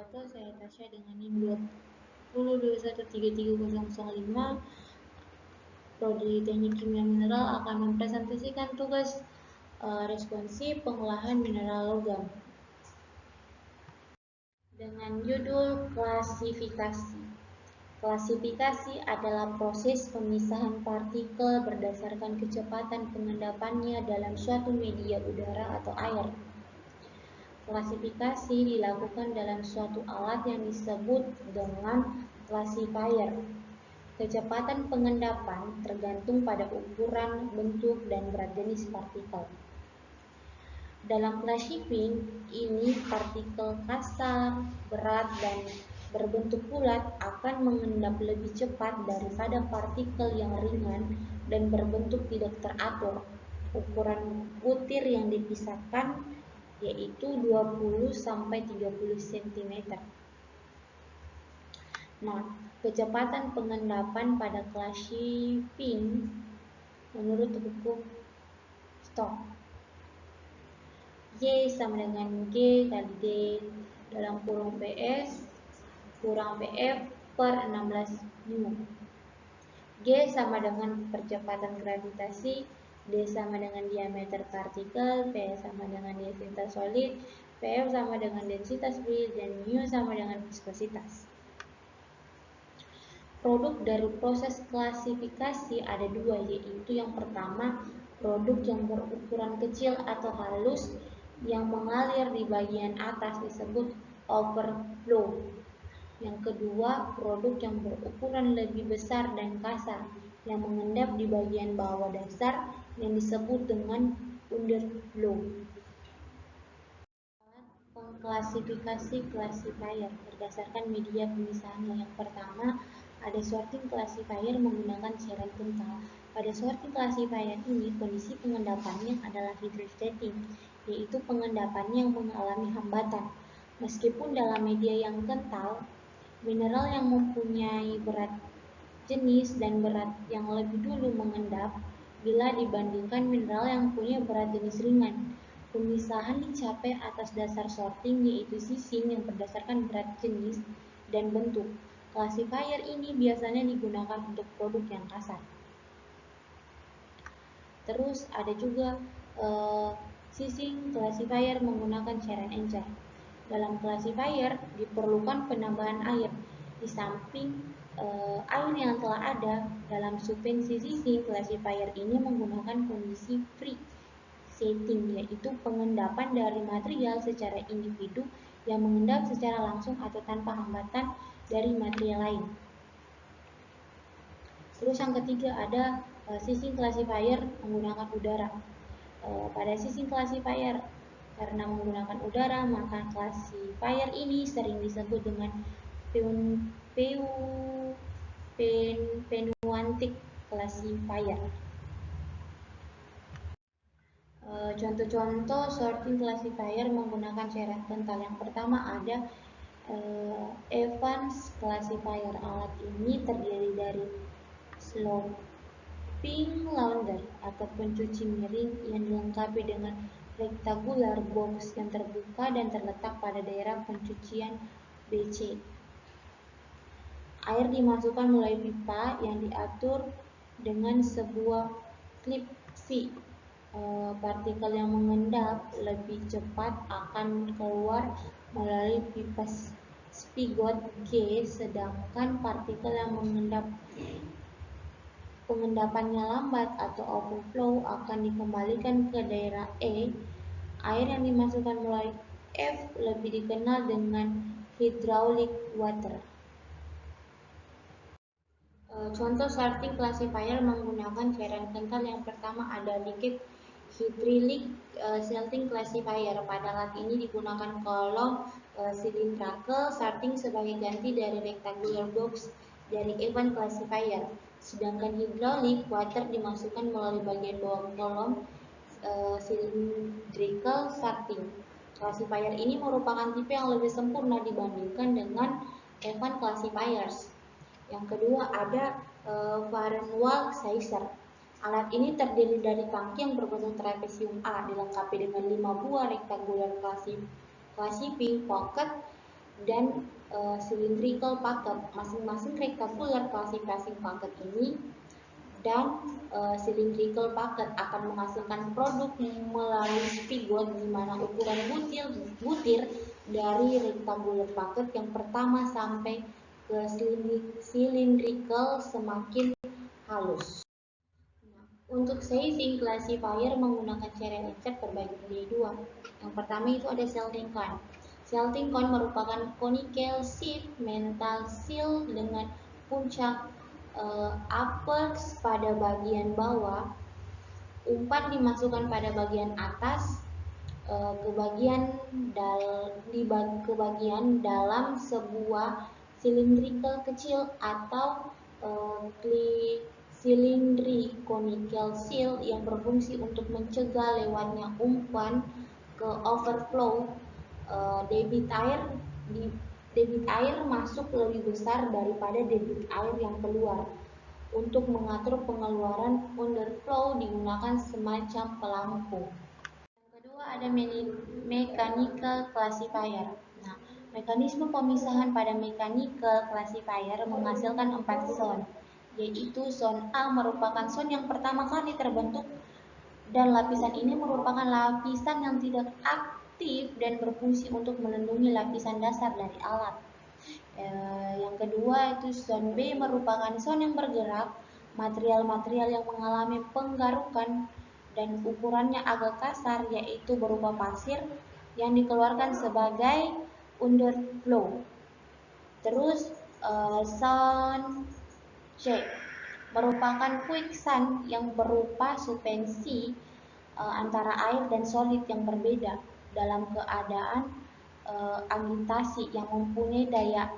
wabarakatuh. Saya Tasya dengan NIM 2021333005. Prodi Teknik Kimia Mineral akan mempresentasikan tugas responsi pengolahan mineral logam dengan judul klasifikasi. Klasifikasi adalah proses pemisahan partikel berdasarkan kecepatan pengendapannya dalam suatu media udara atau air. Klasifikasi dilakukan dalam suatu alat yang disebut dengan classifier. Kecepatan pengendapan tergantung pada ukuran, bentuk, dan berat jenis partikel. Dalam classifying ini, partikel kasar, berat, dan berbentuk bulat akan mengendap lebih cepat daripada partikel yang ringan dan berbentuk tidak teratur. Ukuran butir yang dipisahkan yaitu 20-30 cm. Nah, kecepatan pengendapan pada classifying menurut hukum Stokes, Y sama dengan G kali D dalam kurung PS kurang PF per 16 mu. G sama dengan percepatan gravitasi, D sama dengan diameter partikel, P sama dengan densitas solid, Pf sama dengan densitas fluid, dan mu sama dengan viskositas. Produk dari proses klasifikasi ada dua, yaitu yang pertama, produk yang berukuran kecil atau halus yang mengalir di bagian atas disebut overflow. Yang kedua, produk yang berukuran lebih besar dan kasar yang mengendap di bagian bawah dasar yang disebut dengan underflow. Pengklasifikasi classifier berdasarkan media pemisahan. Yang pertama, ada sorting classifier menggunakan cairan kental. Pada sorting classifier ini, kondisi pengendapannya adalah hydrostatic, yaitu pengendapannya yang mengalami hambatan. Meskipun dalam media yang kental, mineral yang mempunyai berat jenis dan berat yang lebih dulu mengendap bila dibandingkan mineral yang punya berat jenis ringan. Pemisahan dicapai atas dasar sorting, yaitu sising yang berdasarkan berat jenis dan bentuk. Classifier ini biasanya digunakan untuk produk yang kasar. Terus ada juga sising classifier menggunakan cairan encer. Dalam classifier diperlukan penambahan air. Di samping air yang telah ada dalam suspensi sising, classifier ini menggunakan kondisi free setting, yaitu pengendapan dari material secara individu yang mengendap secara langsung atau tanpa hambatan dari material lain. Terus yang ketiga ada sising classifier menggunakan udara. Pada sising classifier karena menggunakan udara, maka classifier ini sering disebut dengan pneumatic classifier. Contoh-contoh sorting classifier menggunakan cairan kental. Yang pertama ada Evans classifier. Alat ini terdiri dari sloping launder atau pencuci miring yang dilengkapi dengan rectangular box yang terbuka dan terletak pada daerah pencucian BC. Air dimasukkan melalui pipa yang diatur dengan sebuah klip V. Partikel yang mengendap lebih cepat akan keluar melalui pipa spigot G, sedangkan partikel yang pengendapannya lambat atau overflow akan dikembalikan ke daerah E. Air yang dimasukkan melalui F lebih dikenal dengan hydraulic water. Contoh sorting classifier menggunakan cairan kental. Yang pertama ada liquid hydrolytic sorting classifier. Pada alat ini digunakan kolom cylindrical sorting sebagai ganti dari rectangular box dari Evans classifier. Sedangkan hydraulic water dimasukkan melalui bagian bawah kolom cylindrical sorting. Classifier ini merupakan tipe yang lebih sempurna dibandingkan dengan Evans classifiers. Yang kedua ada Fahrenwald Sizer. Alat ini terdiri dari tangki yang berbentuk trapesium A, dilengkapi dengan 5 buah rectangular classifying pocket dan cylindrical packet. Masing-masing rectangular classifying packet ini dan cylindrical packet akan menghasilkan produk melalui spigot di mana ukuran butir dari rectangular packet yang pertama sampai ke cylindrical semakin halus. Nah, untuk sizing classifier menggunakan cara insert terbagi menjadi dua. Yang pertama itu ada Selting cone. Selting cone merupakan conical sheet metal seal dengan puncak apex pada bagian bawah, umpan dimasukkan pada bagian atas, ke bagian dalam sebuah cylindrical kecil atau silindri conical seal yang berfungsi untuk mencegah lewatnya umpan ke overflow. Debit air masuk lebih besar daripada debit air yang keluar. Untuk mengatur pengeluaran underflow digunakan semacam pelampung. Yang kedua ada mechanical classifier. Nah, mekanisme pemisahan pada mechanical classifier menghasilkan 4 zone, yaitu zone A merupakan zone yang pertama kali terbentuk dan lapisan ini merupakan lapisan yang tidak aktif dan berfungsi untuk melindungi lapisan dasar dari alat. Yang kedua itu zone B merupakan zone yang bergerak, material-material yang mengalami penggarukan dan ukurannya agak kasar, yaitu berupa pasir yang dikeluarkan sebagai underflow. Terus zone C merupakan quicksand yang berupa suspensi antara air dan solid yang berbeda dalam keadaan agitasi yang mempunyai daya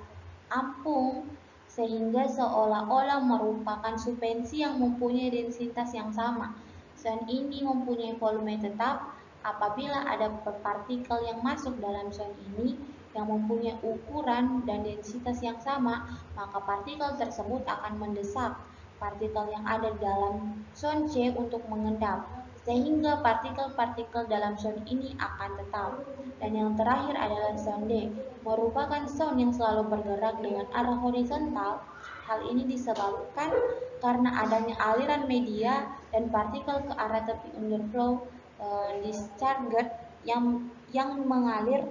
ampung sehingga seolah-olah merupakan suspensi yang mempunyai densitas yang sama. Zone ini mempunyai volume tetap. Apabila ada partikel yang masuk dalam zone ini yang mempunyai ukuran dan densitas yang sama, maka partikel tersebut akan mendesak partikel yang ada dalam zone C untuk mengendap, sehingga partikel-partikel dalam zone ini akan tetap. Dan yang terakhir adalah zone D, merupakan zone yang selalu bergerak dengan arah horizontal. Hal ini disebabkan karena adanya aliran media dan partikel ke arah tepi underflow discharge yang mengalir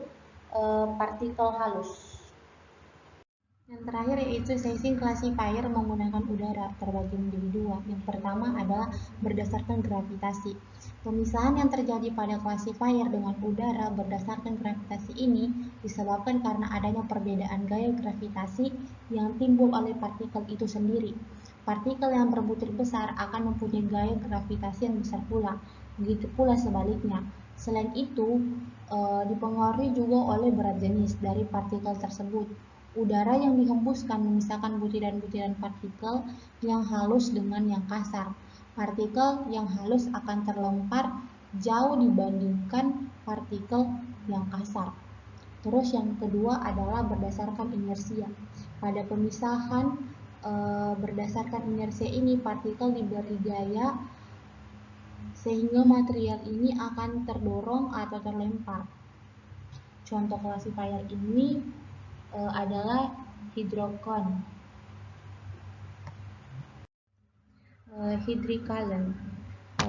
partikel halus. Yang terakhir yaitu sizing classifier menggunakan udara, terbagi menjadi dua. Yang pertama adalah berdasarkan gravitasi. Pemisahan yang terjadi pada classifier dengan udara berdasarkan gravitasi ini disebabkan karena adanya perbedaan gaya gravitasi yang timbul oleh partikel itu sendiri. Partikel yang berbutir besar akan mempunyai gaya gravitasi yang besar pula, begitu pula sebaliknya. Selain itu, dipengaruhi juga oleh berat jenis dari partikel tersebut. Udara yang dihembuskan memisahkan butiran-butiran partikel yang halus dengan yang kasar. Partikel yang halus akan terlempar jauh dibandingkan partikel yang kasar. Terus yang kedua adalah berdasarkan inersia. Pada pemisahan berdasarkan inersia ini, partikel diberi gaya sehingga material ini akan terdorong atau terlempar. Contoh classifier ini adalah hydrocon, hydricalen.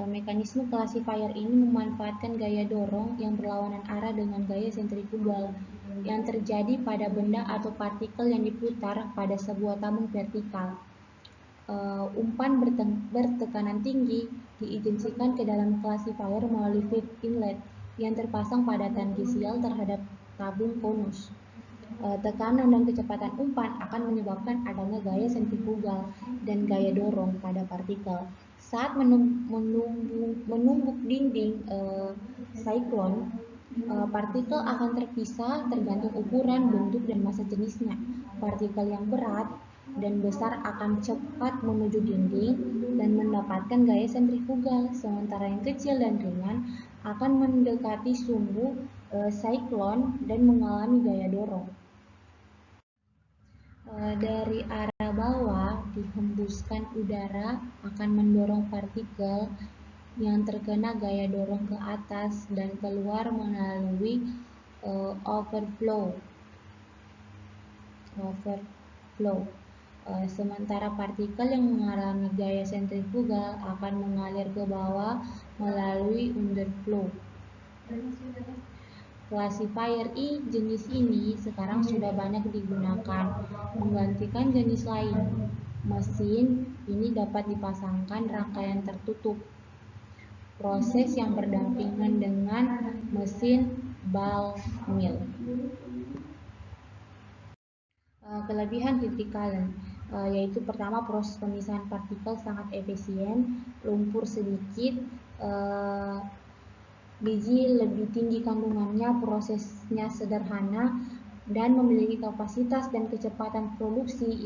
Mekanisme classifier ini memanfaatkan gaya dorong yang berlawanan arah dengan gaya sentrifugal yang terjadi pada benda atau partikel yang diputar pada sebuah tabung vertikal. Umpan bertekanan tinggi diinjeksikan ke dalam classifier melalui feed inlet yang terpasang pada tangisial terhadap tabung konus. Tekanan dan kecepatan umpan akan menyebabkan adanya gaya sentrifugal dan gaya dorong pada partikel. Saat menumbuk dinding siklon, partikel akan terpisah tergantung ukuran, bentuk, dan massa jenisnya. Partikel yang berat dan besar akan cepat menuju dinding dan mendapatkan gaya sentrifugal, sementara yang kecil dan ringan akan mendekati sumbu siklon dan mengalami gaya dorong. Dari arah bawah dihembuskan udara akan mendorong partikel yang terkena gaya dorong ke atas dan keluar melalui overflow. overflow. Sementara partikel yang mengalami gaya sentrifugal akan mengalir ke bawah melalui underflow. Classifier I jenis ini sekarang sudah banyak digunakan, menggantikan jenis lain. Mesin ini dapat dipasangkan rangkaian tertutup, proses yang berdampingan dengan mesin ball mill. Kelebihan Criticalen yaitu pertama, proses pemisahan partikel sangat efisien, lumpur sedikit, biji lebih tinggi kandungannya, prosesnya sederhana, dan memiliki kapasitas dan kecepatan produksi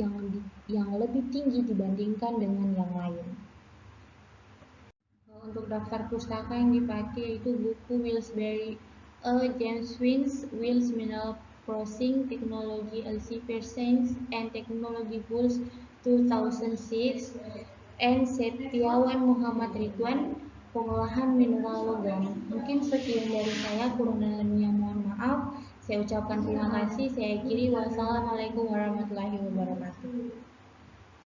yang lebih tinggi dibandingkan dengan yang lain. Untuk daftar pustaka yang dipakai yaitu buku Willsbury, James Wins, Wills Mineral Processing Technology, Elsevier Science and Technology Bulls 2006, and Setiawan Muhammad Ridwan, Pengolahan Mineral Logam. Mungkin sekian dari saya, kurang dan lebihnya mohon maaf. Saya ucapkan terima kasih. Saya akhiri. Wassalamualaikum warahmatullahi wabarakatuh.